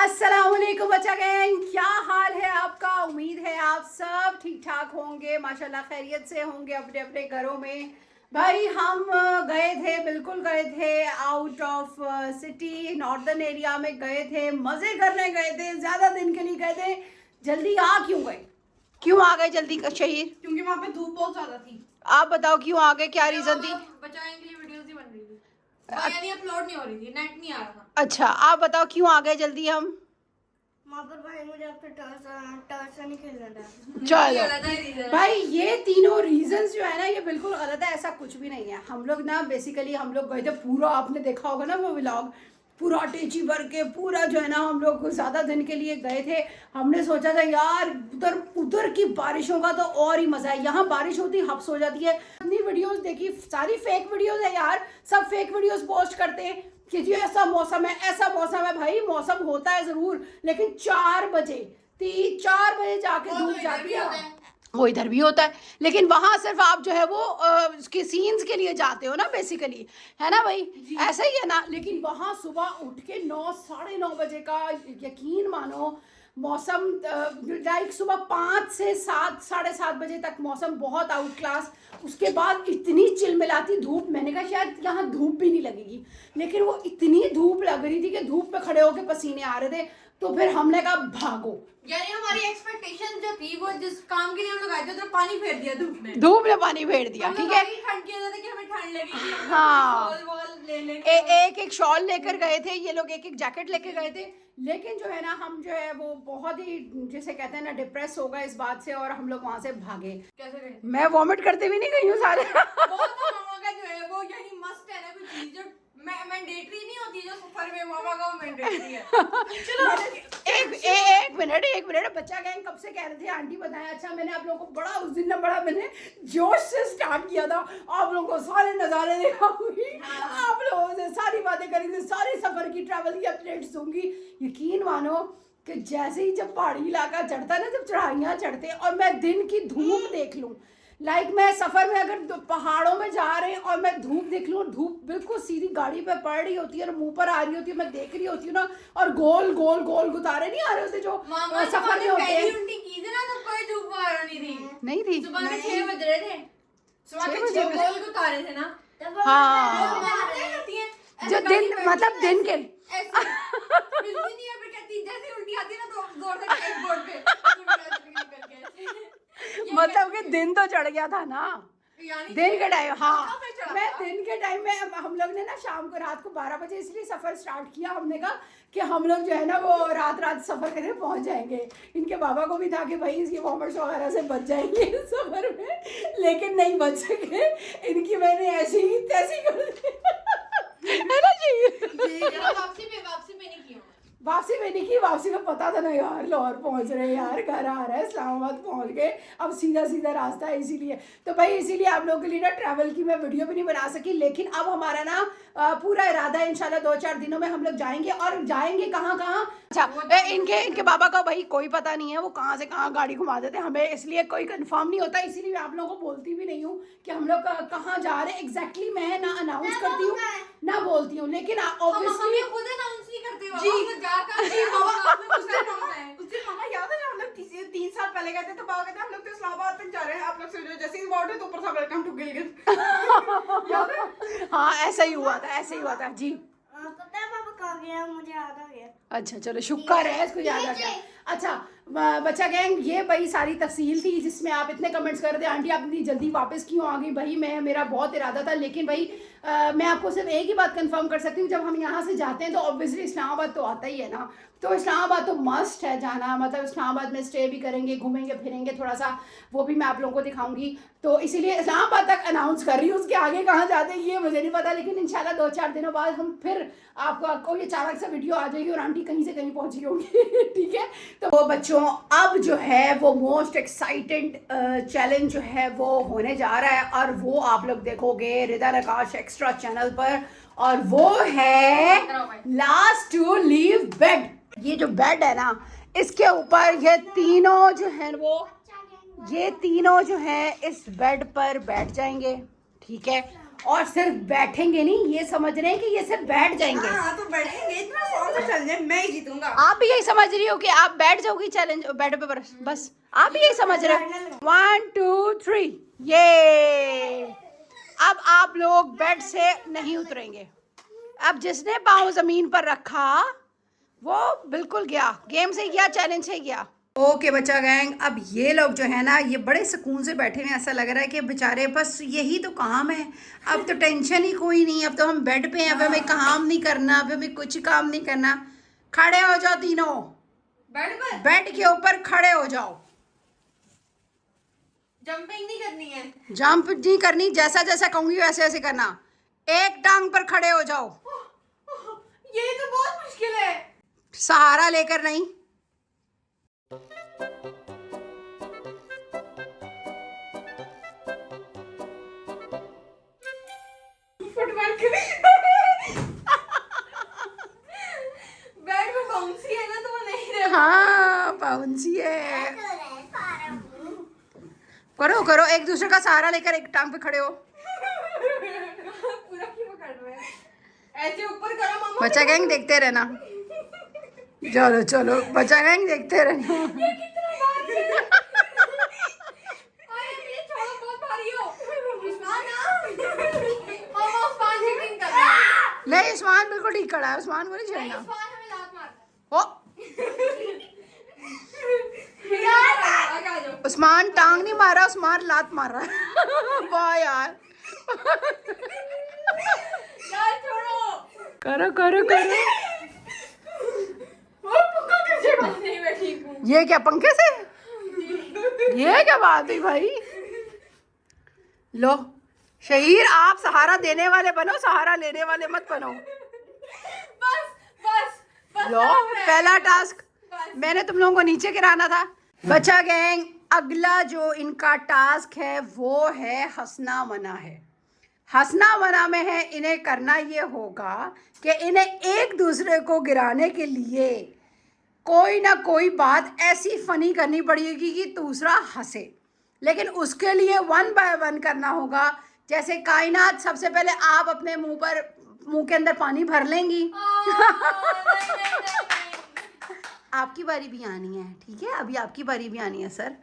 अस्सलाम वालेकुम बच्चा गैंग, क्या हाल है आपका। उम्मीद है आप सब ठीक ठाक होंगे, माशाल्लाह खैरियत से होंगे अपने अपने घरों में। भाई हम गए थे, बिल्कुल गए थे out of city, northern area में गए थे, मज़े करने गए थे, ज़्यादा दिन के लिए गए थे। जल्दी आ क्यों गए, क्यों आ गए जल्दी शहीर? क्योंकि वहाँ पे धूप बहुत ज्यादा थी। आप बताओ क्यों आ गए, क्या रीज़न थी? बचाने के लिए वीडियोस नहीं बन रही थी, यानी अपलोड नहीं हो रही थी, नेट नहीं आ रहा था। अच्छा आप बताओ क्यों आ गए जल्दी हम? वहाँ पर भाई मुझे आपसे टॉर्च नहीं खेलना था। चलो भाई, ये तीनों रीजंस जो है ना ये बिल्कुल गलत है, ऐसा कुछ भी नहीं है। हम लोग ना बेसिकली हम लोग गए थे, पूरा आपने देखा होगा ना वो व्लॉग, पूरा टेची भर के पूरा जो है ना हम लोग ज़्यादा दिन के लिए गए थे। हमने सोचा था यार उधर उधर की बारिशों का तो और ही मज़ा है, यहाँ बारिश होती हब्स हो जाती है। इतनी वीडियोस देखी, सारी फेक वीडियोस है यार, सब फेक वीडियोस पोस्ट करते हैं कि जी ऐसा मौसम है, ऐसा मौसम है। भाई मौसम होता है ज़रूर, लेकिन 4 बजे जाके धूप जाती है, वो इधर भी होता है। लेकिन वहाँ सिर्फ आप जो है वो उसके सीन्स के लिए जाते हो ना बेसिकली, है ना भाई, ऐसा ही है ना। लेकिन वहाँ सुबह उठ के 9 साढ़े 9 बजे का यकीन मानो मौसम, लाइक सुबह 5 से 7 साढ़े 7 बजे तक मौसम बहुत आउट क्लास। उसके बाद इतनी चिलमिलाती धूप, मैंने कहा शायद यहाँ धूप भी नहीं लगेगी, लेकिन वो इतनी धूप लग रही थी कि धूप पे खड़े होके पसीने आ रहे थे। तो फिर हमने कहा भागो, यानी हमारी एक्सपेक्टेशन जो थी वो जिस काम के लिए हम लोग आए थे तो पानी फेर दिया धूप में। धूप ने पानी फेर दिया, ठीक है। ठंड की वजह से कि हमें ठंड लगेगी, हाँ, एक एक शॉल लेकर गए थे ये लोग, एक जैकेट लेके गए थे। लेकिन जो है ना हम जो है वो बहुत ही जिसे कहते हैं ना डिप्रेस हो गए इस बात से, और हम लोग वहाँ से भागे। कैसे गए? मैं वॉमिट करते भी नहीं गई हूँ सारे मामा का जो है वो यही मस्त है ना, कोई चीज जो मैंडेटरी नहीं होती, जो सफर में मामा का वो मैंडेटरी है। चलो एक मिनट, बच्चा गैंग कब से कह रहे थे आंटी बताया। अच्छा मैंने आप लोगों को बड़ा उस दिन ना बड़ा मैंने जोश से स्टार्ट किया था, आप लोगों को सारे नज़ारे दिखाऊंगी, आप लोगों से सारी बातें करेंगे, सारी सफर की ट्रैवल की अपडेट्स दूंगी। यकीन मानो कि जैसे ही जब पहाड़ी इलाका चढ़ता है ना, जब चढ़ाइयाँ चढ़ते हैं और मैं दिन की धूप देख लूँ, लाइक मैं सफ़र में अगर पहाड़ों में जा रहे हैं और मैं धूप देख लूँ, धूप बिल्कुल सीधी गाड़ी पे पड़ रही होती है और मुंह पर आ रही होती है, मैं देख रही होती हूँ ना, और गोल गोल गोल गुतारे नहीं आ रहे होते जो सफर में होते हैं। की थी ना तो कोई धूप वगैरह नहीं थी, नहीं थी, सुबह के 6 बज रहे थे, सुबह के 6 गोल गुतारे थे ना। हाँ जो दिन मतलब दिन के नहीं है, कहती जैसे उल्टी आती है ना तो जोर से एक बोर्ड पे मतलब कि दिन तो चढ़ गया था ना दिन के टाइम। हाँ मैं दिन के टाइम में हम लोग ने ना शाम को रात को 12 बजे इसलिए सफ़र स्टार्ट किया। हमने कहा कि हम लोग जो है ना वो रात सफ़र करके पहुंच जाएंगे। इनके बाबा को भी था कि भाई इसकी वॉमिट्स वगैरह से बच जाएंगे इस सफ़र में, लेकिन नहीं बच सके। इनकी मैंने ऐसी ही तैसी कर दी है ना जी। वापसी में नहीं की, वापसी में पता था ना यार लाहौर पहुंच रहे हैं, यार घर आ रहा है, इस्लामाबाद पहुंच गए, अब सीधा रास्ता है। इसीलिए तो भाई इसीलिए आप लोगों के लिए ना ट्रैवल की मैं वीडियो भी नहीं बना सकी। लेकिन अब हमारा ना पूरा इरादा है, इंशाल्लाह 2-4 दिनों में हम लोग जाएंगे। और जाएंगे कहाँ। अच्छा इनके बाबा का भाई कोई पता नहीं है, वो कहाँ से कहाँ गाड़ी घुमा देते हैं, हमें इसलिए कोई कंफर्म नहीं होता। इसीलिए मैं आप लोगों को बोलती भी नहीं हूँ कि हम लोग कहाँ जा रहे हैं एग्जैक्टली। मैं ना अनाउंस करती हूँ ना बोलती हूँ, लेकिन ऑब्वियसली खुद अनाउंस नहीं करते हो। जी मामा याद है हम लोग 3 साल पहले गए थे तो बाबा कहते हम लोग तो इस्लामाबाद तक जा रहे हैं, आप लोग सोचो जैसे ही बाउंड है तो ऊपर से वेलकम टू गिलगित। याद है? हाँ ऐसा ही हुआ था जी। पता है पापा कहाँ गया, मुझे याद आ गया। अच्छा चलो शुक्र है इसको याद आ गया। अच्छा बच्चा गैंग, ये भाई सारी तफसील थी जिसमें आप इतने कमेंट्स कर रहे थे आंटी आप इतनी जल्दी वापस क्यों आ गई। भाई मेरा बहुत इरादा था, लेकिन भाई मैं आपको सिर्फ एक ही बात कंफर्म कर सकती हूँ, जब हम यहाँ से जाते हैं तो ऑब्वियसली इस्लामाबाद तो आता ही है ना, तो इस्लामाबाद तो मस्ट है जाना। मतलब इस्लामाबाद में स्टे भी करेंगे, घूमेंगे फिरेंगे थोड़ा सा, वो भी मैं आप लोगों को दिखाऊंगी। तो इसीलिए इस्लामाबाद तक अनाउंस कर रही हूँ, उसके आगे कहाँ जाते हैं ये मुझे नहीं पता। लेकिन इंशाल्लाह 2-4 दिनों बाद हम फिर आपको ये अचानक से वीडियो आ जाएगी और आंटी कहीं से कहीं पहुँची होंगी ठीक है। तो वो बच्चों अब जो है वो मोस्ट एक्साइटेड चैलेंज जो है वो होने जा रहा है, और वो आप लोग देखोगे रिदा नकाश एक्स्ट्रा चैनल पर, और वो है लास्ट टू लीव बेड। ये जो बेड है ना इसके ऊपर ये तीनों जो है इस बेड पर बैठ जाएंगे, ठीक है। और सिर्फ बैठेंगे नहीं, ये समझ रहे हैं कि ये सिर्फ बैठ जाएंगे। हाँ तो बैठेंगे, इतना सॉन्ग से चल जाए, मैं ही जीतूंगा। आप भी यही समझ रही हो कि आप बैठ जाओगी चैलेंज बैठो पे बस आप भी यही समझ रहे हो। 1 2 3 ये अब आप लोग बेड से नहीं उतरेंगे। अब जिसने पाँव जमीन पर रखा वो बिल्कुल गया, गेम से गया, चैलेंज से गया। ओके बच्चा गैंग, अब ये लोग जो है ना ये बड़े सुकून से बैठे हुए, ऐसा लग रहा है कि बेचारे बस यही तो काम है, अब तो टेंशन ही कोई नहीं, अब तो हम बेड पे हैं, अब हमें काम नहीं करना, अब हमें कुछ काम नहीं करना। खड़े हो जाओ तीनों, बेड पर बेड के ऊपर खड़े हो जाओ। जंपिंग नहीं करनी है, जंप नहीं करनी, जैसा जैसा कहूंगी वैसे वैसे करना। एक टांग पर खड़े हो जाओ, ये तो बहुत मुश्किल है। सहारा लेकर नहीं। फुटबॉल के बैट में बाउंसी है ना, तो वो नहीं रहे। हाँ बाउंसी है। करो करो, एक दूसरे का सहारा लेकर एक टांग पे खड़े हो। पूरा क्यों पकड़ रहे हैं? ऐसे ऊपर करो मामा। बच्चा गैंग देखते रहना, चलो चलो बच्चा गैंग देखते रहना। ये कितना भारी है। अरे ये छोड़ो, बहुत भारी हो। उस्मान मामा उस्मान चीटिंग कर रहा है। नहीं उस्मान बिल्कुल ठीक खड़ा है, उस्मान को नहीं छेड़ना। उस्मान हमें लात मार। ओ यार आगे आ जाओ। उस्मान टांग नहीं मार रहा, उस्मान लात मार रहा है। वाह यार। यार छोड़ो। करो करो करो। वो पक्का कर जाएगा। नहीं मैं ठीक हूँ। ये क्या पंखे से, ये क्या बात है भाई। लो शहीर, आप सहारा देने वाले बनो, सहारा लेने वाले मत बनो। बस बस बस। लो पहला टास्क मैंने तुम लोगों को नीचे गिराना था। बच्चा गैंग, अगला जो इनका टास्क है वो है हंसना मना है। हंसना मना में है, इन्हें करना ये होगा कि इन्हें एक दूसरे को गिराने के लिए कोई ना कोई बात ऐसी फनी करनी पड़ेगी कि दूसरा हंसे, लेकिन उसके लिए 1 बाय 1 करना होगा। जैसे कायनात, सबसे पहले आप अपने मुंह के अंदर पानी भर लेंगी। आपकी बारी भी आनी है, ठीक है, अभी आपकी बारी भी आनी है सर।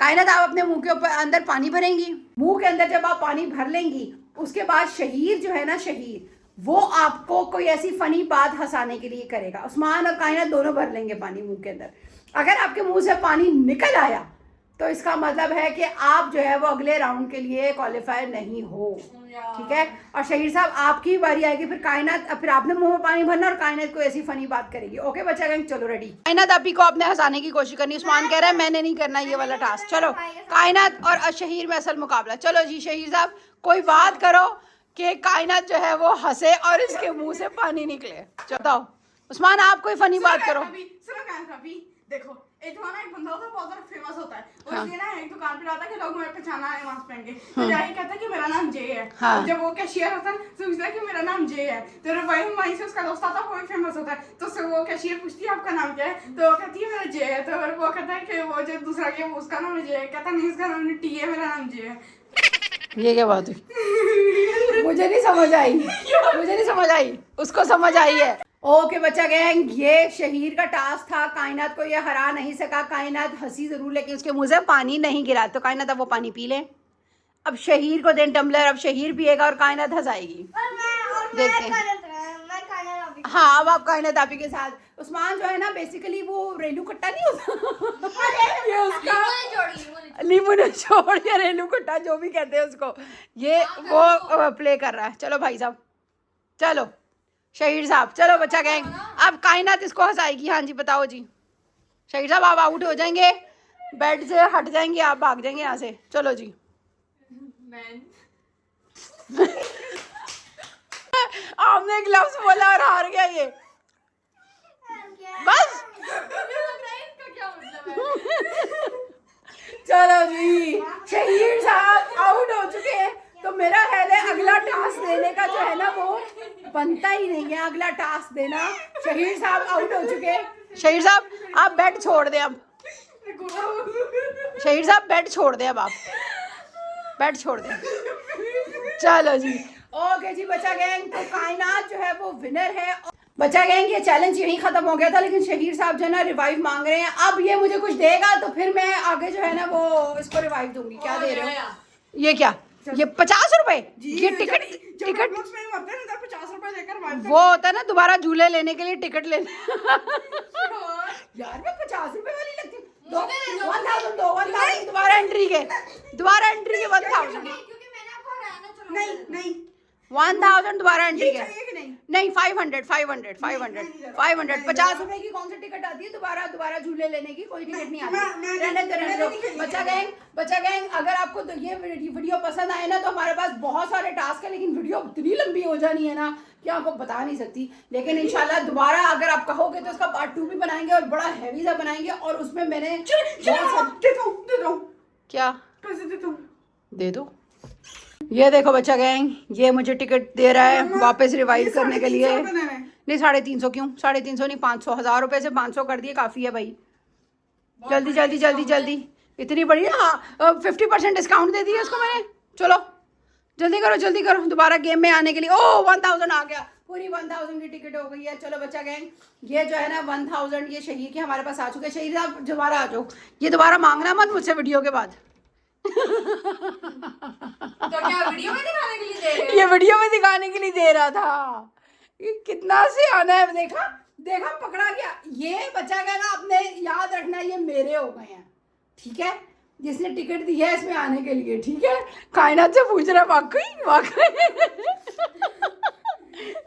कायनात आप अपने मुंह के ऊपर अंदर पानी भरेंगी। मुंह के अंदर जब आप पानी भर लेंगी, उसके बाद शहीर जो है ना, शहीर वो आपको कोई ऐसी फनी बात हंसाने के लिए करेगा। उस्मान और कायनात दोनों भर लेंगे पानी मुंह के अंदर। अगर आपके मुंह से पानी निकल आया तो इसका मतलब है कि आप जो है वो अगले राउंड के लिए क्वालिफाई नहीं हो, ठीक है। और शहीर साहब आपकी बारी आएगी, फिर कायनात, फिर आपने मुंह में पानी भरना और कायनात को ऐसी फनी बात करेगी। ओके बच्चा गैंग, चलो रेडी। कायनात आपी को आपने हंसाने की कोशिश करनी। उस्मान कह रहा है मैंने नहीं करना ये वाला टास्क। चलो कायनात और शहीर में असल मुकाबला। चलो जी शहीर साहब, कोई बात करो कि कायनात जो है वो हंसे और इसके मुंह से पानी निकले। बताओ उस्मान, आप कोई फनी बात करो। सुनो कायनात भाभी, देखो एक बंदा होता है, बहुत ज्यादा फेमस होता है। हाँ। उसने ना एक दुकान पे आता है कि लोग मुझे पहचाना है मास्क पहन के, तो जाके कहता है कि मेरा नाम जय है। हाँ। जब वो कैशियर होता है तो पूछता है कि मेरा नाम जय है, तो वहीं से उसका दोस्त आता है, वो भी फेमस होता है, तो उससे वो कैशियर पूछती है आपका नाम क्या है, तो वो कहती है मेरा जय है, तो फिर वो कहता है कि वो जो दूसरा के उसका नाम जय है, कहता नहीं उसका नाम टी है, मेरा नाम जय है। ये क्या बात हुई? मुझे नहीं समझ आई, मुझे नहीं समझ आई, उसको समझ आई है। ओके बच्चा गैंग, ये शहीर का टास्क था। कायनात को ये हरा नहीं सका। कायनात हंसी जरूर, लेकिन उसके मुंह से पानी नहीं गिरा। तो कायनात अब वो पानी पी ले। अब शहीर को दें टम्बलर, अब शहीर पिएगा और कायनात हंसाएगी। देखते हैं। हाँ अब आप कायनात आपी के साथ। उस्मान जो है ना बेसिकली वो रेलू कट्टा नहीं होता, ये उसका नींबू ने छोड़ या रेलू कट्टा जो भी कहते हैं उसको, ये वो प्ले कर रहा है। चलो भाई साहब, चलो शहीर साहब, चलो बच्चा गैंग, अब कायनात इसको हंसाएगी। हाँ जी बताओ जी। शहीर साहब आप आउट हो जाएंगे, बेड से हट जाएंगे, आप भाग जाएंगे यहाँ से। चलो जी। आपने ग्लव्स बोला और हार गया ये, बस। चलो जी, शहीर साहब आउट हो चुके हैं। तो मेरा ख्याल है अगला टास्क देने का जो है ना वो बनता ही नहीं है, अगला टास्क देना। शहीर साहब आउट हो चुके हैं। शहीर साहब आप बेड छोड़ दें अब। शहीर साहब बेड छोड़ दें अब, आप बेड छोड़ दें। चलो जी, ओके जी बच्चा गैंग, तो कायनात जो है वो विनर है। बच्चा गैंग ये चैलेंज यहीं खत्म हो गया था, लेकिन शहीर साहब जो है ना रिवाइव मांग रहे हैं। अब ये मुझे कुछ देगा तो फिर मैं आगे जो है ना वो इसको रिवाइव दूंगी। क्या दे रहे हो? ये क्या? ये 50 रुपए? ये टिकट टिकट में ही मरते हैं, 50 रुपए देकर मारते वो होता है ना दोबारा झूले लेने के लिए टिकट लेने। यार मैं 50 रुपए वाली लगती हूँ। 1000 दो 1000 दोबारा एंट्री के 1000 क्योंकि मैंने आपको हराया ना, चलो नहीं नहीं 1000 दोबारा एंट्री के चाहिए कि नहीं? नहीं 500 50 रुपए की कौन सी टिकट आती है दोबारा झूले लेने की? कोई टिकट नहीं आती। रहने दो। बच्चा गैंग अगर आपको तो ये वीडियो पसंद आए ना तो हमारे पास बहुत सारे टास्क है, लेकिन वीडियो इतनी लंबी हो जानी है ना कि आपको बता नहीं सकती। लेकिन इंशाल्लाह दोबारा अगर आप कहोगे तो उसका पार्ट 2 भी बनाएंगे और बड़ा हैवी सा बनाएंगे। और उसमें मैंने दे दो क्या पैसे दे दो। दे दो। ये देखो बच्चा गैंग, ये मुझे टिकट दे रहा है वापस रिवाइव करने के लिए। नहीं 350 क्यों? 350 नहीं 500, 1000 रुपए से 500 कर दिए, काफी है भाई। जल्दी इतनी बड़ी 50% डिस्काउंट दे दिया उसको मैंने। चलो जल्दी करो दोबारा गेम में आने के लिए। ओ 1000 आ गया, पूरी 1000 की टिकट हो गई है। चलो बच्चा गैंग, ये जो है ना 1000 ये शहीद के हमारे पास आ चुके हैं। शहीद आप दोबारा आ जाओ, ये दोबारा मांगना मत मुझसे वीडियो के बाद। तो क्या वीडियो में दिखाने के लिए दे रहे ये वीडियो में दिखाने के लिए दे रहा था। ये कितना से आना है, देखा पकड़ा गया। ये बच्चा गया ना, आपने याद रखना ये मेरे हो गए हैं, ठीक है? जिसने टिकट दी है इसमें आने के लिए, ठीक है? कायनात से पूछ रहा वाकई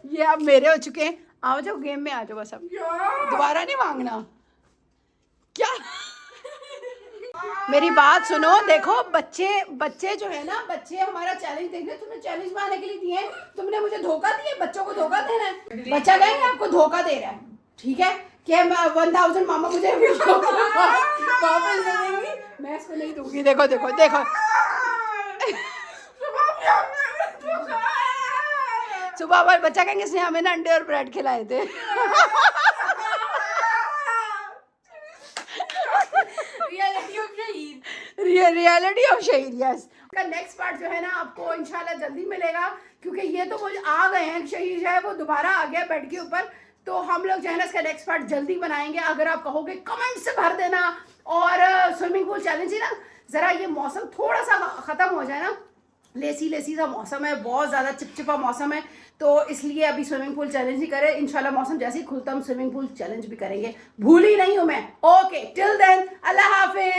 ये अब मेरे हो चुके हैं। आओ जाओ गेम में आ जाओ बस, अब दोबारा नहीं मांगना। क्या मेरी बात सुनो, देखो बच्चे जो है ना, बच्चे हमारा चैलेंज देख रहे। तुमने चैलेंज में आने के लिए दिए, तुमने मुझे धोखा दिया। बच्चों को धोखा देना है। बच्चा गया आपको धोखा दे रहा है, ठीक है? कि 1000 मामा मुझे वापस दे देंगी, मैं इसको नहीं दूंगी। देखो सुबह बच्चा कहेंगे इसने हमें ना अंडे और ब्रेड खिलाए थे। रियलिटी ऑफ शहीद, यस। का नेक्स्ट पार्ट जो है ना आपको इंशाल्लाह जल्दी मिलेगा, क्योंकि ये तो मुझे आ गए हैं। शहीद जो है वो दोबारा आ गया बेड के ऊपर, तो हम लोग जो है ना इसका नेक्स्ट पार्ट जल्दी बनाएंगे। अगर आप कहोगे कमेंट से भर देना। और स्विमिंग पूल चैलेंज ही ना, ज़रा ये मौसम थोड़ा सा ख़त्म हो जाए ना, लेसी सा मौसम है, बहुत ज़्यादा चिपचिपा मौसम है, तो इसलिए अभी स्विमिंग पूल चैलेंज ही करें। इंशाल्लाह मौसम जैसे ही खुलता हम स्विमिंग पूल चैलेंज भी करेंगे। भूल ही नहीं हूँ मैं। ओके टिल देन, अल्लाह हाफिज।